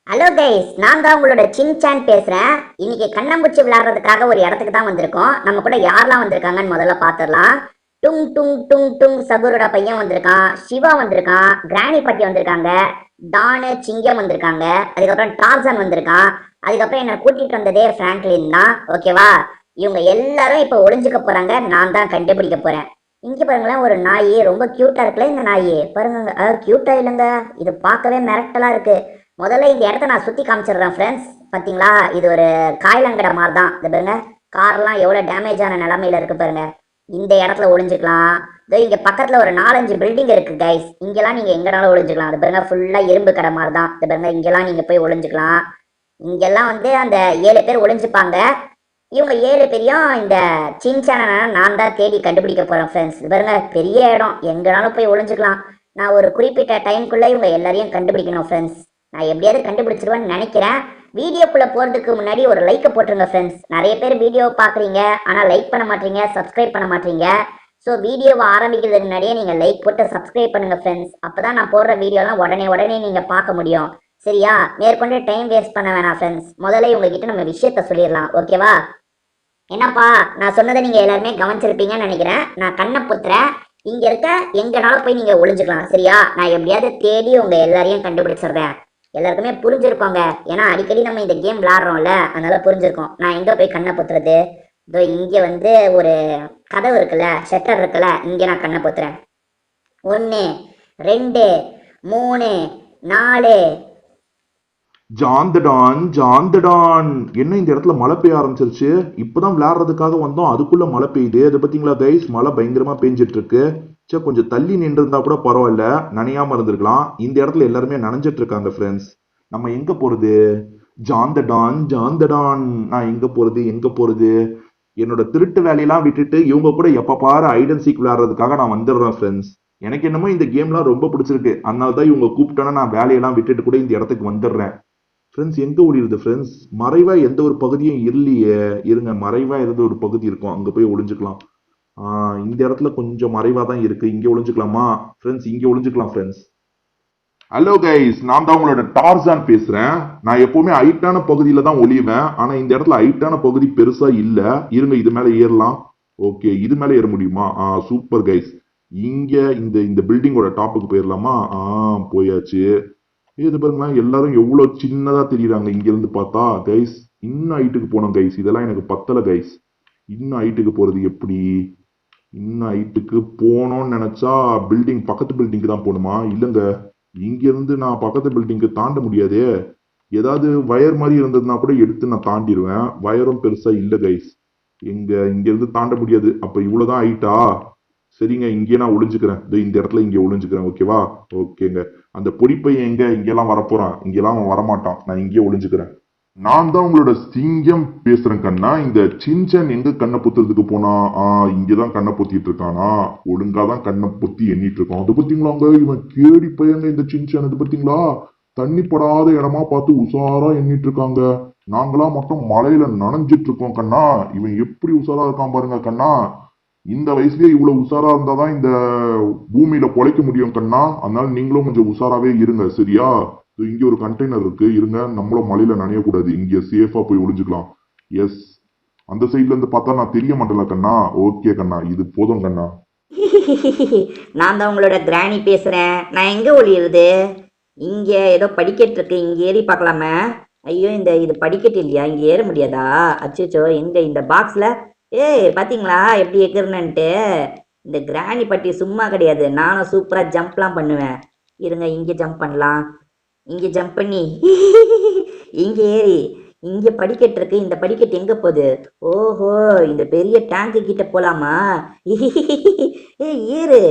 Hello guys, நான் தான் உங்களோட சின்சான் பேசுறேன். இன்னைக்கு கண்ணாம்பூச்சி விளையாடுறதுக்காக ஒரு இடத்துக்கு தான் வந்திருக்கோம். நம்ம கூட யாரெல்லாம் வந்திருக்காங்கன்னு முதல்ல பார்த்துடலாம். டுங் டுங் டுங் டுங் சகுரோட பையன் வந்திருக்கான், சிவா வந்திருக்கான், கிராணி பாட்டி வந்திருக்காங்க, டானு சிங்கம் வந்திருக்காங்க, அதுக்கப்புறம் டார்சன் வந்திருக்கான், அதுக்கப்புறம் என்ன கூட்டிட்டு வந்ததே பிராங்க்லின் தான். ஓகேவா? இவங்க எல்லாரும் இப்ப ஒளிஞ்சுக்க போறாங்க. நான் தான் கண்டுபிடிக்க போறேன். இங்க பாருங்களேன், ஒரு நாய் ரொம்ப கியூட்டா இருக்குல்ல. இந்த நாய் பாருங்க, கியூட்டா இல்லைங்க, இது பார்க்கவே மிரட்டலா இருக்கு. முதல்ல இந்த இடத்த நான் சுத்தி காமிச்சிடுறேன் ஃப்ரெண்ட்ஸ். பாத்தீங்களா, இது ஒரு காய்லங்கடை மாதிரி தான். இது பாருங்க, கார்லாம் எவ்வளவு டேமேஜ் ஆன நிலைமையில இருக்கு பாருங்க. இந்த இடத்துல ஒளிஞ்சுக்கலாம். இதோ இங்க பக்கத்துல ஒரு 4-5 பில்டிங் இருக்கு கைஸ். இங்கெல்லாம் நீங்க எங்கனாலும் ஒளிஞ்சுக்கலாம். அது பாருங்க, ஃபுல்லா இரும்பு கடை மாதிரி தான். இது பாருங்க, இங்கெல்லாம் நீங்க போய் ஒளிஞ்சுக்கலாம். இங்கெல்லாம் வந்து அந்த 7 பேர் ஒளிஞ்சுப்பாங்க. இவங்க 7 பேரையும் இந்த சின்சான நான் தான் தேடி கண்டுபிடிக்க போறேன் ஃப்ரெண்ட்ஸ். இது பாருங்க, பெரிய இடம், எங்கனாலும் போய் ஒளிஞ்சுக்கலாம். நான் ஒரு குறிப்பிட்ட டைம்குள்ள இவங்க எல்லாரையும் கண்டுபிடிக்கணும் ஃப்ரெண்ட்ஸ். நான் எப்படியாவது கண்டுபிடிச்சிருவேன்னு நினைக்கிறேன். வீடியோக்குள்ள போறதுக்கு முன்னாடி ஒரு லைக்கை போட்டுருங்க ஃப்ரெண்ட்ஸ். நிறைய பேர் வீடியோ பாக்குறீங்க, ஆனா லைக் பண்ண மாட்டீங்க, சப்ஸ்கிரைப் பண்ண மாட்டீங்க. ஸோ வீடியோவை ஆரம்பிக்கிறதுக்கு முன்னாடியே நீங்க லைக் போட்டு சப்ஸ்கிரைப் பண்ணுங்க ஃப்ரெண்ட்ஸ். அப்பதான் நான் போடுற வீடியோலாம் உடனே உடனே நீங்க பார்க்க முடியும். சரியா? மேற்கொண்டு டைம் வேஸ்ட் பண்ண வேணாம் ஃப்ரெண்ட்ஸ். முதல்ல உங்ககிட்ட நம்ம விஷயத்த சொல்லிடலாம். ஓகேவா? என்னப்பா, நான் சொன்னதை நீங்க எல்லாருமே கவனிச்சிருப்பீங்கன்னு நினைக்கிறேன். நான் கண்ணை புத்துறேன். இங்க இருக்க எங்கனாலும் போய் நீங்க ஒளிஞ்சுக்கலாம். சரியா? நான் எப்படியாவது தேடி உங்க எல்லாரையும் கண்டுபிடிச்சிடுறேன். எல்லாருக்குமே புரிஞ்சிருக்கோங்க, ஏன்னா அடிக்கடி நம்ம இந்த கேம் விளாடுறோம்ல, அதனால புரிஞ்சிருக்கோம். நான் எங்க போய் கண்ணை பொத்துறது? இதோ இங்க வந்து ஒரு கதவு இருக்குல்ல, ஷட்டர் இருக்குல்ல, இங்க நான் கண்ணை பொத்துறேன். 1 2 3 4. ஜாந்தடான் ஜாந்தடான், என்ன இந்த இடத்துல மழை பெய்ய ஆரம்பிச்சிருச்சு. இப்பதான் விளையாடுறதுக்காக வந்தோம், அதுக்குள்ள மழை பெய்யுது. அது பாத்தீங்களா கைஸ், மழை பயங்கரமா பெஞ்சிட்டு இருக்கு. சே, கொஞ்சம் தள்ளி நின்று இருந்தா கூட பரவாயில்ல, நனையாம இருந்திருக்கலாம். இந்த இடத்துல எல்லாருமே நனைஞ்சிட்டு இருக்காங்க ஃப்ரெண்ட்ஸ். நம்ம எங்க போறது? ஜாந்தடான் ஜாந்தடான், நான் எங்க போறது எங்க போறது? என்னோட திருட்டு வேலையெல்லாம் விட்டுட்டு இவங்க கூட எப்ப பாரு ஐடன் சீக் விளையாடுறதுக்காக நான் வந்துடுறேன் ஃப்ரெண்ட்ஸ். எனக்கு என்னமோ இந்த கேம்லாம் ரொம்ப பிடிச்சிருக்கு, அதனாலதான் இவங்க கூப்பிட்டோன்னா நான் வேலையெல்லாம் விட்டுட்டு கூட இந்த இடத்துக்கு வந்துடுறேன். ஃப்ரெண்ட்ஸ், எங்க ஓடிடுது ஃப்ரெண்ட்ஸ்? மறைவா எந்த ஒரு பகுதியும் இல்லையே. இருங்க, மறைவா எந்த ஒரு பகுதி இருக்கும், அங்க போய் ஒளிஞ்சுக்கலாம். இந்த இடத்துல கொஞ்சம் மறைவா தான் இருக்கு, இங்க ஒளிஞ்சுக்கலாமா ஃப்ரெண்ட்ஸ்? இங்க ஒளிஞ்சுக்கலாம் ஃப்ரெண்ட்ஸ். ஹலோ கைஸ், நான் தான் உங்களோட டார்சான் பேசுறேன். நான் எப்பவுமே ஹைட்டான பகுதியில தான் ஒளிவேன், ஆனா இந்த இடத்துல ஹைட்டான பகுதி பெருசா இல்ல. இருங்க, இது மேல ஏறலாம். ஓகே, இது மேல ஏற முடியுமா? Super guys. இங்க இந்த இந்த பில்டிங்கோட டாப்புக்கு போயிடலாமா? போயாச்சு. இது பாருங்களேன், எல்லாரும் எவ்வளவு சின்னதா தெரியுறாங்க இங்க இருந்து பார்த்தா. கைஸ், இன்னும் ஹைட்டுக்கு போனோம் கைஸ், இதெல்லாம் எனக்கு பத்தல கைஸ். இன்னும் ஹைட்டுக்கு போறது எப்படி? இன்னும் ஹைட்டுக்கு போனோம்னு நினைச்சா பில்டிங், பக்கத்து பில்டிங்க்கு தான் போகணுமா? இல்லங்க, இங்க இருந்து நான் பக்கத்து பில்டிங்க்கு தாண்ட முடியாதே. ஏதாவது வயர் மாதிரி இருந்ததுன்னா கூட எடுத்து நான் தாண்டிடுவேன். வயரும் பெருசா இல்ல கைஸ். இங்க இருந்து தாண்ட முடியாது. அப்ப இவ்வளவுதான் ஹைட்டா? சரிங்க, இங்கே நான் ஒளிஞ்சுக்கிறேன். இந்த இடத்துல இங்கே ஒளிஞ்சுக்கிறேன். ஓகேவா? ஓகேங்க. அந்த பொடிப்பையன் இங்கெல்லாம் வரப்போறான், இங்கெல்லாம் அவன் வரமாட்டான். நான் இங்கே ஒளிஞ்சுக்கிறேன். நான் தான் உங்களோட சிங்கம் பேசுறேன் கண்ணா. இந்த சின்சன் எங்க கண்ணை பொத்துறதுக்கு போனா? இங்கதான் கண்ணை பொத்திட்டு இருக்கானா? ஒழுங்காதான் கண்ணை பொத்தி எண்ணிட்டு இருக்கான். அது பாத்தீங்களாங்க, இவன் கேடி பையங்க இந்த சின்சன். அது பாத்தீங்களா, தண்ணி படாத இடமா பார்த்து உசாரா எண்ணிட்டு இருக்காங்க. நாங்களா மட்டும் மலையில நனைஞ்சிட்டு இருக்கோம் கண்ணா. இவன் எப்படி உசாரா இருக்கான் பாருங்க கண்ணா. இந்த வயசுலயே இவ்வளவு உஷாரா இருந்தாதான் இந்த பூமியில பொழைக்க முடியும் கண்ணா. அதனால நீங்களும் கொஞ்சம் உஷாராவே இருங்க, சரியா? இங்க ஒரு கண்டெய்னர் இருக்கு, இருங்க. நம்மளும் மலையில நனையக்கூடாது, இங்க சேஃபா போய் ஒளிஞ்சுக்கலாம். எஸ், அந்த சைட்ல இருந்து பார்த்தா நான் தெரிய மாட்டேன்ல கண்ணா. ஓகே கண்ணா, இது போதும் கண்ணா. நான் தான் உங்களோட கிராணி பேசுறேன். நான் எங்க ஒளியுறது? இங்க ஏதோ படிக்கட்டு இருக்கு, இங்க ஏறி பார்க்கலாமே. ஐயோ, இது படிக்கட்டு இல்லையா? இங்க ஏற முடியாதா? அச்சோ, எங்க இந்த பாக்ஸ்ல? பாத்தீங்களா எப்படி எக்கிறேன்னுட்டு? இந்த கிராணி பட்டி சும்மா கிடையாது, நானும் சூப்பரா ஜம்ப்லாம் பண்ணுவேன். இருங்க, இங்க ஜம்ப் பண்ணலாம். இங்க ஜம்ப் பண்ணி இங்க ஏறி, இங்க படிக்கட்டு இருக்கு. இந்த படிக்கட்டு எங்க போகுது? ஓஹோ, இந்த பெரிய டேங்கு கிட்ட போலாமா? ஏறு.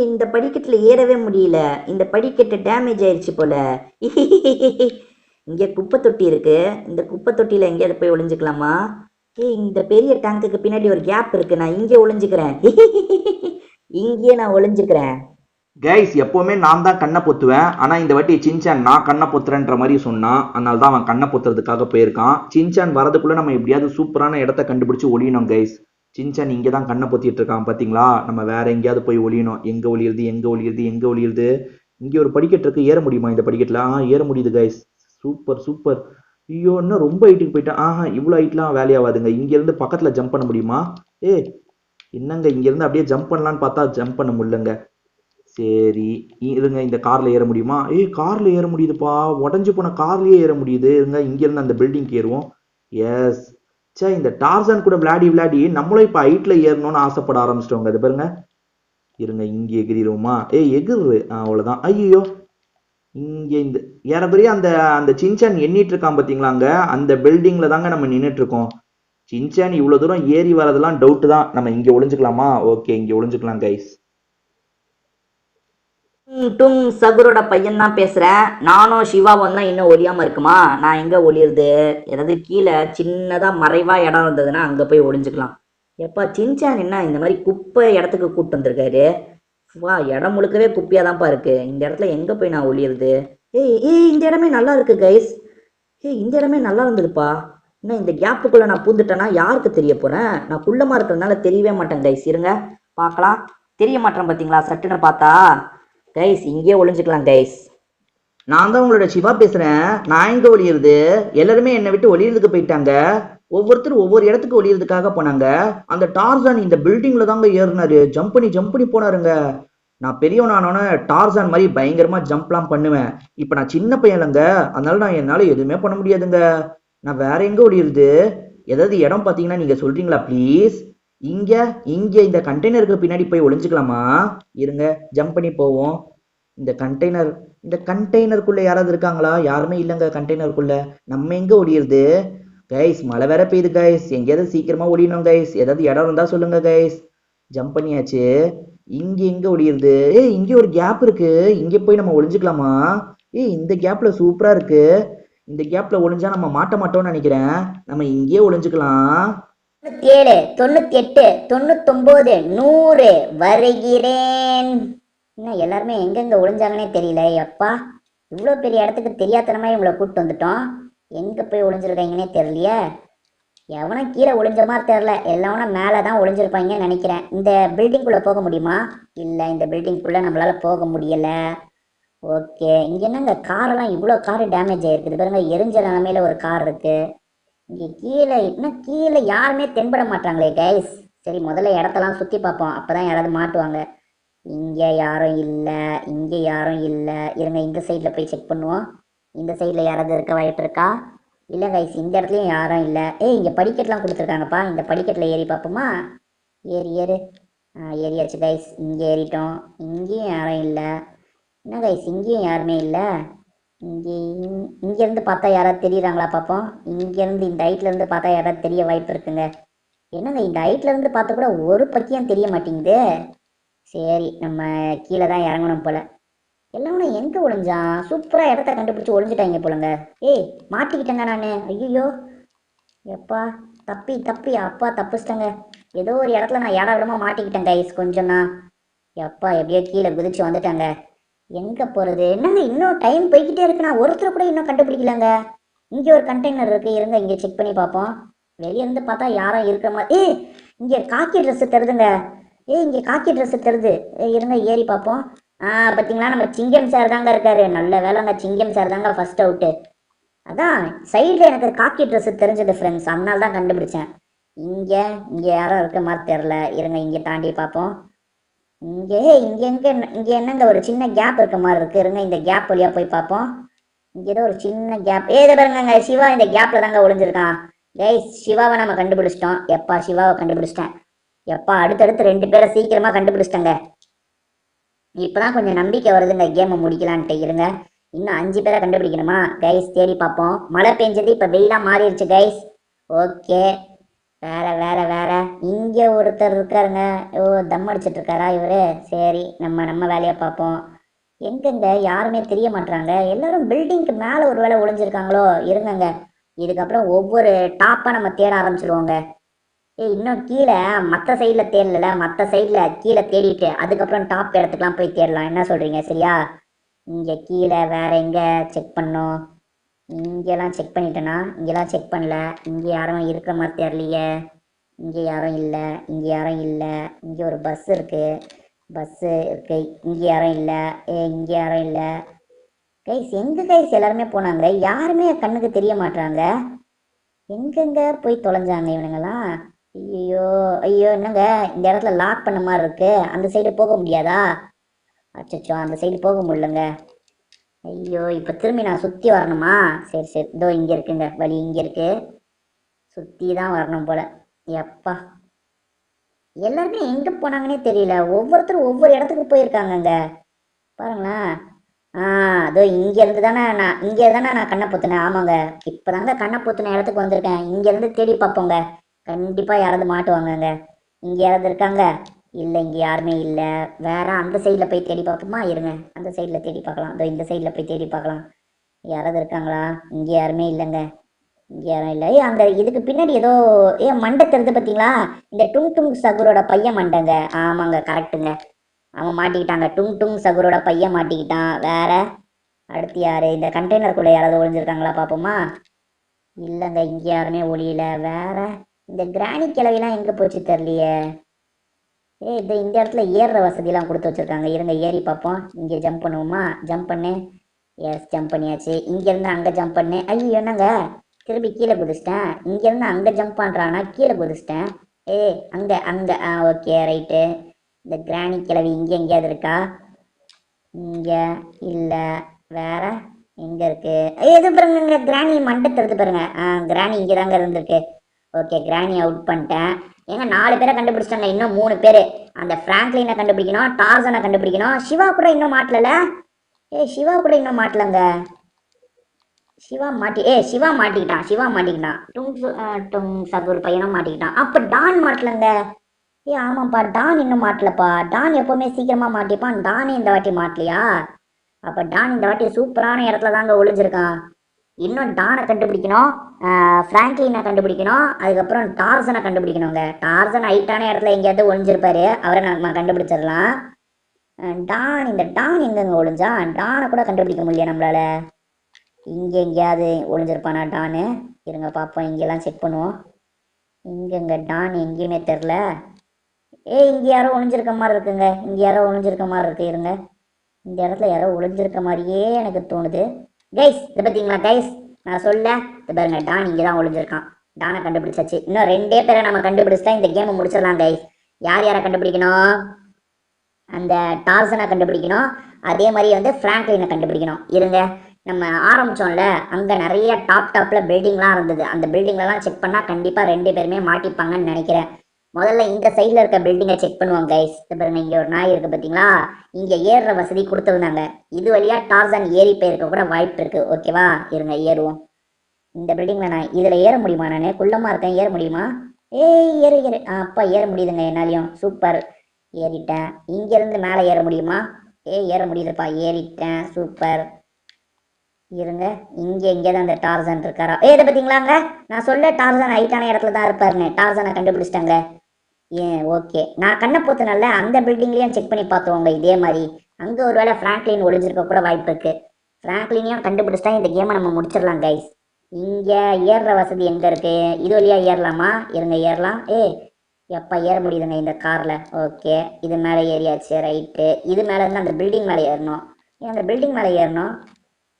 இந்த படிக்கட்டுல ஏறவே முடியல. இந்த படிக்கட்டு டேமேஜ் ஆயிடுச்சு போல. இங்க குப்பை தொட்டி இருக்கு, இந்த குப்பை தொட்டியில எங்கேயாவது போய் ஒளிஞ்சுக்கலாமா? இந்த பெரிய டேங்குக்கு பின்னாடி ஒரு கேப் இருக்கு, நான் இங்கே ஒளிஞ்சுக்கிறேன். இங்கே நான் ஒளிஞ்சுக்கிறேன். கைஸ், எப்பவுமே நான் தான் கண்ணை பொத்துவேன், ஆனா இந்த வாட்டி சின்சான் நான் கண்ணை பொத்துறேன்ற மாதிரி சொன்னான். அதனால தான் அவன் கண்ணை பொத்துறதுக்காக போயிருக்கான். சின்சான் வரதுக்குள்ள நம்ம எப்படியாவது சூப்பரான இடத்த கண்டுபிடிச்சு ஒளியணும் கைஸ். சின்சான் இங்கே தான் கண்ணை பொத்திட்டு இருக்கான் பாத்தீங்களா. நம்ம வேற எங்கேயாவது போய் ஒளியணும். எங்க ஒளியுது எங்க ஒளியுது எங்க ஒளியுது? இங்கே ஒரு படிக்கட்டு இருக்கு, ஏற முடியுமா இந்த படிக்கட்டுல? ஏற முடியுது கைஸ். Super super. ஐயோ இன்னும் ரொம்ப ஹைட்டுக்கு போயிட்டேன். ஆஹா இவ்வளோ ஹைட்லாம் வேலையாகாதுங்க. இங்கேருந்து பக்கத்தில் ஜம்ப் பண்ண முடியுமா? ஏ என்னங்க இங்கேருந்து அப்படியே ஜம்ப் பண்ணலான்னு பார்த்தா ஜம்ப் பண்ண முடியலங்க. சரி இருங்க, இந்த கார்ல ஏற முடியுமா? கார்ல ஏற முடியுதுப்பா. உடஞ்சு போன கார்லயே ஏற முடியுது. இருங்க இங்க இருந்து அந்த பில்டிங்க்கு ஏறுவோம். எஸ். சே இந்த டார்சன் கூட விளையாடி விளையாடி நம்மளும் இப்ப ஹைட்ல ஏறணும்னு ஆசைப்பட ஆரம்பிச்சிட்டோங்க. அது பாருங்க. இருங்க இங்க எகிரிடுவோமா? எகிரு. அவ்வளவுதான். ஐயோ இங்க இந்த ஏறக்குறைய அந்த அந்த சின்சான் எண்ணிட்டு இருக்கான் பாத்தீங்களாங்க, அந்த பில்டிங்ல தாங்க நம்ம நின்னுட்டு இருக்கோம். சின்சான் இவ்வளவு தூரம் ஏறி வரதெல்லாம் டவுட் தான். நம்ம இங்க ஒளிஞ்சுக்கலாமா? ஓகே இங்க ஒளிஞ்சுக்கலாம் கைஸ். டும் சகுரோட பையன் தான் பேசுறேன். நானும் சிவாவும் தான் இன்னும் ஒளியாம இருக்குமா? நான் எங்க ஒளியுறது? ஏதாவது கீழே சின்னதா மறைவா இடம் இருந்ததுன்னா அங்க போய் ஒளிஞ்சுக்கலாம். எப்பா சின்சான் என்ன இந்த மாதிரி குப்பை இடத்துக்கு கூப்பிட்டு வந்திருக்காரு? வா இடம் முழுக்கவே குப்பையா தான்ப்பா இருக்கு. இந்த இடத்துல எங்க போய் நான் ஒளியுறது? இந்த இடமே நல்லா இருக்கு கைஸ். இந்த இடமே நல்லா இருந்ததுப்பா. இன்னும் இந்த கேப்புக்குள்ள நான் பூந்துட்டேன்னா யாருக்கு தெரிய போறேன்? நான் குள்ளமா இருக்கிறதுனால தெரியவே மாட்டேன் கைஸ். இருங்க பார்க்கலாம். தெரிய மாட்டேன் பார்த்தீங்களா? சட்டுன்னு பார்த்தா கைஸ் இங்கேயே ஒளிஞ்சுக்கலாம் கைஸ். நான் தான் உங்களோட சிவா பேசுறேன். நான் எங்க ஒளியுறது? எல்லாருமே என்னை விட்டு ஒளியறதுக்கு போயிட்டாங்க. ஒவ்வொருத்தரும் ஒவ்வொரு இடத்துக்கு ஒளியறதுக்காக போனாங்க. அந்த டார்சான் இந்த பில்டிங்ல தாங்க ஏறினாரு. ஜம்ப் பண்ணி போனாருங்க. நான் பெரியவனானோன்னு டார்சான் மாதிரி பயங்கரமா ஜம்ப்லாம் பண்ணுவேன். இப்ப நான் சின்ன பையன்லங்க, அதனால நான் என்னால எதுவுமே பண்ண முடியாதுங்க. நான் வேற எங்க ஒளியுறது? ஏதாவது இடம் பாத்தீங்கன்னா நீங்க சொல்றீங்களா ப்ளீஸ்? இங்க இங்க இந்த கண்டெய்னருக்கு பின்னாடி போய் ஒளிஞ்சுக்கலாமா? இருங்க ஜம்ப் பண்ணி போவோம். இந்த கண்டெய்னருக்குள்ள யாராவது இருக்காங்களா? யாருமே இல்லைங்க கண்டெய்னருக்குள்ள. நம்ம எங்க ஒளியுறது? கைஸ் மழை வேற பெய்யுது கைஸ். எங்கேயாவது சீக்கிரமா ஒளியணும் கைஸ். ஏதாவது இடம் இருந்தா சொல்லுங்க கைஸ். ஜம்ப் பண்ணியாச்சு. இங்க எங்க ஒளியுறது? இங்க ஒரு கேப் இருக்கு. இங்க போய் நம்ம ஒளிஞ்சுக்கலாமா? இந்த கேப்ல சூப்பரா இருக்கு. இந்த கேப்ல ஒளிஞ்சா நம்ம மாட்ட மாட்டோம்னு நினைக்கிறேன். நம்ம இங்கேயே ஒளிஞ்சுக்கலாம். 97, 98, 99, 100 வருகிறேன். இன்னும் எல்லாருமே எங்கெங்க ஒளிஞ்சாங்கன்னே தெரியல. எப்பா இவ்வளோ பெரிய இடத்துக்கு தெரியாதனமா இவங்களை கூப்பிட்டு வந்துட்டோம். எங்க போய் ஒளிஞ்சிருக்காங்கன்னே தெரியலையே. எவனும் கீழே ஒளிஞ்ச மாதிரி தெரில. எல்லாவனும் மேலே தான் ஒளிஞ்சிருப்பாங்கன்னு நினைக்கிறேன். இந்த பில்டிங்குள்ளே போக முடியுமா? இல்லை இந்த பில்டிங்குள்ளே நம்மளால போக முடியலை. ஓகே இங்கே என்னங்க காரெல்லாம் இவ்வளோ காரு டேமேஜ் ஆகிருக்குது பாருங்க. எரிஞ்ச நிலமையில ஒரு கார் இருக்கு. இங்கே கீழே இன்னும் கீழே யாருமே தென்பட மாட்டாங்களே கைஸ். சரி முதல்ல இடத்தெல்லாம் சுற்றி பார்ப்போம். அப்போ தான் யாராவது மாட்டுவாங்க. இங்கே யாரும் இல்லை, இங்கே யாரும் இல்லை. இருங்க இந்த சைடில் போய் செக் பண்ணுவோம். இந்த சைடில் யாராவது இருக்க வாய்ப்பு இருக்கா? இல்லை கைஸ் இந்த இடத்துலையும் யாரும் இல்லை. இங்கே படிக்கட்டுலாம் கொடுத்துருக்காங்கப்பா. இந்த படிக்கட்டில் ஏறி பார்ப்போமா? ஏறு. ஏறியாச்சு கைஸ். இங்கே ஏறிட்டோம். இங்கேயும் யாரும் இல்லை. என்ன கைஸ் இங்கேயும் யாருமே இல்லை. இங்கேருந்து பார்த்தா யாராவது தெரியுறாங்களா பார்ப்போம். இங்கேருந்து இந்த ஹைட்லேருந்து பார்த்தா யாராவது தெரிய வாய்ப்பு இருக்குங்க. என்னங்க இந்த ஹைட்லேருந்து பார்த்தா கூட ஒரு பக்கியம் தெரிய மாட்டேங்குது. சரி நம்ம கீழே தான் இறங்கணும் போல. எல்லாரும் எங்கே ஒளிஞ்சான்? சூப்பராக இடத்த கண்டுபிடிச்சி ஒளிஞ்சிட்டாங்க போலங்க. மாட்டிக்கிட்டேங்க நான். ஐயோ எப்பா தப்பி அப்பா தப்பிச்சிட்டேங்க. ஏதோ ஒரு இடத்துல நான் இட விடமா மாட்டிக்கிட்டேன் கைஸ். கொஞ்சம் தான் எப்பா எப்படியோ கீழே குதிச்சு வந்துட்டாங்க. எங்கே போகிறது? என்னங்க இன்னும் டைம் போய்கிட்டே இருக்கு. நான் ஒருத்தர் கூட இன்னும் கண்டுபிடிக்கலங்க. இங்கே ஒரு கண்டெய்னர் இருக்குது. இருங்க இங்கே செக் பண்ணி பார்ப்போம். வெளியேருந்து பார்த்தா யாரும் இருக்கிற மாதிரி. இங்கே காக்கி ட்ரெஸ்ஸு தருதுங்க. இங்கே காக்கி ட்ரெஸ்ஸு தருது. இருங்க ஏறி பார்ப்போம். பார்த்தீங்களா நம்ம சிங்கம் சார் தாங்க இருக்காரு. நல்ல வேலைங்க சிங்கம் சார் தாங்க ஃபர்ஸ்ட் அவுட்டு. அதான் சைடில் எனக்கு காக்கி ட்ரெஸ்ஸு தெரிஞ்சது ஃப்ரெண்ட்ஸ். அதனால தான் கண்டுபிடிச்சேன். இங்கே யாரும் இருக்க மாதிரி தெரில. இருங்க இங்கே தாண்டி பார்ப்போம். இங்கே என்னங்க ஒரு சின்ன கேப் இருக்க மாதிரி இருக்கு. இருங்க இந்த கேப் வழியாக போய் பார்ப்போம். இங்கே ஏதோ ஒரு சின்ன கேப். இதை பாருங்க சிவா இந்த கேப்பில் தாங்க ஒளிஞ்சிருக்கான். சிவாவை நம்ம கண்டுபிடிச்சிட்டோம். எப்பா சிவாவை கண்டுபிடிச்சிட்டேன். எப்பா அடுத்தடுத்து 2 பேரை சீக்கிரமாக கண்டுபிடிச்சிட்டங்க. இப்போதான் கொஞ்சம் நம்பிக்கை வருதுங்க கேமை முடிக்கலான்ட்டு. இருங்க இன்னும் 5 பேரை கண்டுபிடிக்கணுமா கைஸ்? தேடி பார்ப்போம். மழை பெஞ்சது இப்போ வெயிலாக மாறிடுச்சு கைஸ். ஓகே வேற இங்கே ஒருத்தர் இருக்காருங்க. தம் அடிச்சிட்டு இருக்காரா இவரு? சரி நம்ம வேலையை பார்ப்போம். எங்கெங்க யாருமே தெரிய மாட்டாங்க. எல்லாரும் பில்டிங்க்கு மேலே ஒரு வேலை ஒளிஞ்சிருக்காங்களோ? இருங்கங்க இதுக்கப்புறம் ஒவ்வொரு டாப்பாக நம்ம தேட ஆரம்பிச்சிடுவோங்க. இன்னும் கீழே மற்ற சைடில் தேடல. மற்ற சைடில் கீழே தேடிட்டு அதுக்கப்புறம் டாப் இடத்துக்குலாம் போய் தேடலாம். என்ன சொல்கிறீங்க? சரியா? இங்கே கீழே வேற எங்கே செக் பண்ணோம்? இங்கெல்லாம் செக் பண்ணிட்டேனா? இங்கெல்லாம் செக் பண்ணல. இங்கே யாரும் இருக்கிற மாதிரி தெரியலையே. இங்கே யாரும் இல்லை. இங்கே ஒரு பஸ் இருக்கு. இங்கே யாரும் இல்லை. இங்கே யாரும் இல்லை கைஸ் எங்க கைஸ் எல்லாருமே போனாங்க, யாருமே கண்ணுக்கு தெரிய மாட்டாங்க. எங்கெங்க போய் தொலைஞ்சாங்க இவனுங்கெல்லாம்? ஐயோ ஐயோ, என்னங்க இந்த இடத்துல லாக் பண்ண மாதிரி இருக்கு, அந்த சைடு போக முடியாதா? அச்சச்சோ, அந்த சைடு போக முடியலங்க. ஐயோ, இப்ப திரும்பி நான் சுத்தி வரணுமா? சரி சரி, இதோ இங்க இருக்குங்க வழி, இங்க இருக்கு. சுத்தி தான் வரணும் போல. எப்பா, எல்லாருமே எங்க போனாங்கன்னே தெரியல. ஒவ்வொருத்தரும் ஒவ்வொரு இடத்துக்கு போயிருக்காங்கங்க. பாருங்களேன். அதோ இங்க தானே நான் கண்ணை பொத்துனேன். ஆமாங்க, இப்பதாங்க கண்ணை பொத்துன இடத்துக்கு வந்திருக்கேன். இங்க இருந்து தேடி பார்ப்போங்க. கண்டிப்பா யாராவது மாட்டுவாங்கங்க. இங்க யாராவது இருக்காங்க? இல்ல, இங்க யாருமே இல்ல. வேற அந்த சைட்ல போய் தேடி பார்ப்போமா? இருங்க, அந்த சைட்ல தேடி பார்க்கலாம். அதோ இந்த சைட்ல போய் தேடி பார்க்கலாம். யாராவது இருக்காங்களா? இங்க யாருமே இல்லைங்க. இங்க யாரும் இல்லை. அந்த இதுக்கு பின்னாடி ஏதோ மண்டை தெரிஞ்சு பார்த்தீங்களா? இந்த டுங் டுங் சகுரோட பையன் மண்டைங்க. ஆமாங்க, கரெக்டுங்க. அவன் மாட்டிக்கிட்டாங்க. டுங் டுங் சகுரோட பையன் மாட்டிக்கிட்டான். வேற அடுத்து யாரு? இந்த கண்டெய்னருக்குள்ள யாராவது ஒளிஞ்சிருக்காங்களா பார்ப்போமா? இல்லைங்க, இங்க யாருமே ஒளியல. வேற இந்த கிராணி கிளவிலாம் எங்க போச்சு தெரியலையே. இந்த இடத்துல ஏறுற வசதியெல்லாம் கொடுத்து வச்சிருக்காங்க. இருங்க, ஏறி பார்ப்போம். இங்க ஜம்ப் பண்ணுவோமா? ஜம்ப் பண்ணு. எஸ், ஜம்ப் பண்ணியாச்சு. இங்க இருந்து அங்க ஜம்ப் பண்ணு. ஐயோ, என்னங்க திரும்பி கீழே குதிச்சிட்டேன். இங்க இருந்து அங்க ஜம்ப் பண்றானா, கீழே குதிச்சிட்டேன். அங்க அங்க ஓகே, ரைட்டு. இந்த கிராணி கிளவி இங்க எங்கேயாவது இருக்கா? இங்க இல்ல. வேற எங்க இருக்கு? எது பாருங்க, கிராணி மண்டை தருது பாருங்க. கிராணி இங்கதாங்க இருந்திருக்கு. ஓகே, கிராணி அவுட் பண்ணிட்டேன். ஏங்க 4 பேரை கண்டுபிடிச்சிட்டாங்க. இன்னும் 3 பேரு. அந்த பிராங்க்லினை கண்டுபிடிக்கணும், டார்சனை கண்டுபிடிக்கணும். சிவா கூட இன்னும் மாட்டல. சிவா கூட இன்னும் மாட்டலங்க. சிவா மாட்டிக்கிட்டான். சிவா மாட்டிக்கிட்டான். டுங் சகுர் பையனும் மாட்டிக்கிட்டான். அப்ப டான் மாட்டலங்க. ஆமாப்பா, டான் இன்னும் மாட்டலப்பா. டான் எப்பவுமே சீக்கிரமா மாட்டிப்பான். டானே இந்த வாட்டி மாட்டலையா? அப்ப டான் இந்த வாட்டி சூப்பரான இடத்துல தாங்க ஒளிஞ்சிருக்கான். இன்னும் டானை கண்டுபிடிக்கணும், பிராங்க்லினை கண்டுபிடிக்கணும், அதுக்கப்புறம் டார்சனை கண்டுபிடிக்கணுங்க. டார்சன் ஹைட்டான இடத்துல எங்கேயாவது ஒளிஞ்சிருப்பாரு, அவரை நம்ம கண்டுபிடிச்சிடலாம். இந்த டான் எங்கெங்க ஒளிஞ்சான்? டானை கூட கண்டுபிடிக்க முடியல நம்மளால. இங்க எங்கேயாவது ஒளிஞ்சிருப்பானா டானு? இருங்க பார்ப்போம், இங்கெல்லாம் செக் பண்ணுவோம். இங்கங்க டான் எங்கேயுமே தெரில. இங்க யாரோ ஒளிஞ்சிருக்க மாதிரி இருக்குங்க. இங்க யாரோ ஒளிஞ்சிருக்க மாதிரி இருக்கு. இருங்க, இந்த இடத்துல யாரோ ஒளிஞ்சிருக்க மாதிரியே எனக்கு தோணுது. கைஸ், இதை பார்த்தீங்களா கைஸ்? நான் சொல்ல இது பாருங்க, டான் இங்கே தான் ஒளிஞ்சிருக்கான். டானை கண்டுபிடிச்சாச்சு. இன்னும் 2 பேரை நம்ம கண்டுபிடிச்சா இந்த கேமை முடிச்சிடலாம் கைஸ். யார் யாரை கண்டுபிடிக்கணும்? அந்த டார்சனை கண்டுபிடிக்கணும், அதே மாதிரி வந்து பிராங்க்லினை கண்டுபிடிக்கணும். இருங்க, நம்ம ஆரம்பிச்சோம்ல, அங்கே நிறைய டாப்ல பில்டிங்லாம் இருந்தது. அந்த பில்டிங்லாம் செக் பண்ணால் கண்டிப்பாக 2 பேருமே மாட்டிப்பாங்கன்னு நினைக்கிறேன். முதல்ல இந்த சைடில் இருக்க பில்டிங்கை செக் பண்ணுவோம் கைஸ். பாருங்க, இங்கே ஒரு நாய் இருக்குது பார்த்தீங்களா? இங்கே ஏறுற வசதி கொடுத்துருந்தாங்க. இது வழியாக டார்சன் ஏறி போயிருக்க கூட வாய்ப்பு இருக்குது. ஓகேவா? இருங்க, ஏறுவோம். இந்த பில்டிங்கில் நான் இதில் ஏற முடியுமா? நான் குள்ளமாக இருக்கேன், ஏற முடியுமா? ஏறு ஏறு. அப்பா, ஏற முடியுதுங்க என்னாலையும். சூப்பர், ஏறிட்டேன். இங்கேருந்து மேலே ஏற முடியுமா? ஏற முடியுதுப்பா, ஏறிட்டேன். சூப்பர். இருங்க, இங்கே தான் அந்த டார்சன் இருக்காரா? இதை பார்த்தீங்களாங்க? நான் சொல்ல டார்சன் ஹைட்டான இடத்துல தான் இருப்பாருன்னு. டார்சனை கண்டுபிடிச்சிட்டாங்க. ஓகே, நான் கண்ணை போத்துனால அந்த பில்டிங்லேயும் செக் பண்ணி பார்த்துவோங்க. இதே மாதிரி அங்கே ஒரு வேளை பிராங்க்லின் ஒளிஞ்சிருக்க கூட வாய்ப்பு இருக்கு. பிராங்க்லினையும் கண்டுபிடிச்சிட்டா இந்த கேமை நம்ம முடிச்சிடலாம் கைஸ். இங்கே ஏறுற வசதி எங்கே இருக்கு? இது வழியா ஏறலாமா? இருங்க, ஏறலாம். எப்பா, ஏற முடியுதுங்க இந்த காரில். ஓகே, இது மேலே ஏறியாச்சு. ரைட்டு, இது மேலே இருந்து அந்த பில்டிங் மேலே ஏறணும். அந்த பில்டிங் மேலே ஏறணும்.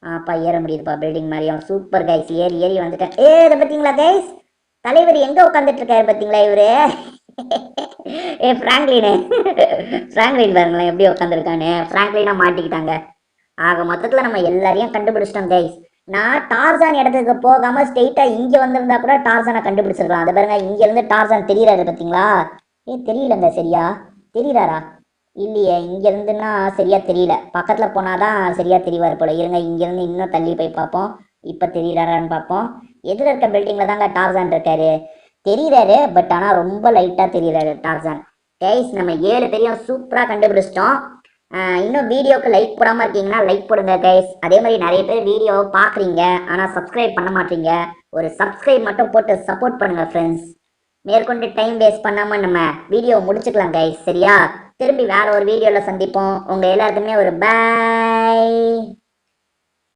அப்பா, ஏற முடியுதுப்பா பில்டிங் மேலேயும். சூப்பர் கைஸ், ஏறி வந்துட்டேன். இதை பார்த்தீங்களா கைஸ்? தலைவர் எங்கே உட்காந்துட்டு இருக்காரு பார்த்தீங்களா இவரு? பிராங்க்லின் பாருங்களேன் எப்படி உட்காந்துருக்கானு. பிராங்க்லினா மாட்டிக்கிட்டாங்க. ஆக மொத்தத்தில் நம்ம எல்லாரையும் கண்டுபிடிச்சிட்டோம் கைஸ். நான் டார்சன் இடத்துக்கு போகாம ஸ்ட்ரெயிட்டா இங்க வந்திருந்தா கூட டார்சனை கண்டுபிடிச்சிருக்கலாம். அதை பாருங்க, இங்க இருந்து டார்சன் தெரியறாரு பார்த்தீங்களா? தெரியலங்க. சரியா தெரியறாரா? இல்லையே, இங்க இருந்துன்னா சரியா தெரியல. பக்கத்துல போனாதான் சரியா தெரியவார் போல. இருங்க, இங்க இருந்து இன்னும் தள்ளி போய் பார்ப்போம். இப்ப தெரியறாரான்னு பார்ப்போம். எதிர இருக்க பில்டிங்ல தாங்க டார்சன் இருக்காரு. தெரியறாரு, பட் ஆனா ரொம்ப லைட்டா தெரியறாரு டார்சன். கைஸ், நம்ம 7 பேரையும் சூப்பரா கண்டுபிடிச்சிட்டோம். இன்னும் வீடியோக்கு லைக் போடாம இருக்கீங்கன்னா லைக் போடுங்க கைஸ். அதே மாதிரி நிறைய பேர் வீடியோவை பாக்குறீங்க, ஆனா சப்ஸ்கிரைப் பண்ண மாட்டீங்க. ஒரு சப்ஸ்கிரைப் மட்டும் போட்டு சப்போர்ட் பண்ணுங்க ஃப்ரெண்ட்ஸ். மேற்கொண்டு டைம் வேஸ்ட் பண்ணாம நம்ம வீடியோ முடிச்சுக்கலாம் கைஸ். சரியா? திரும்பி வேற ஒரு வீடியோல சந்திப்போம். உங்க எல்லாருக்குமே ஒரு பாய்.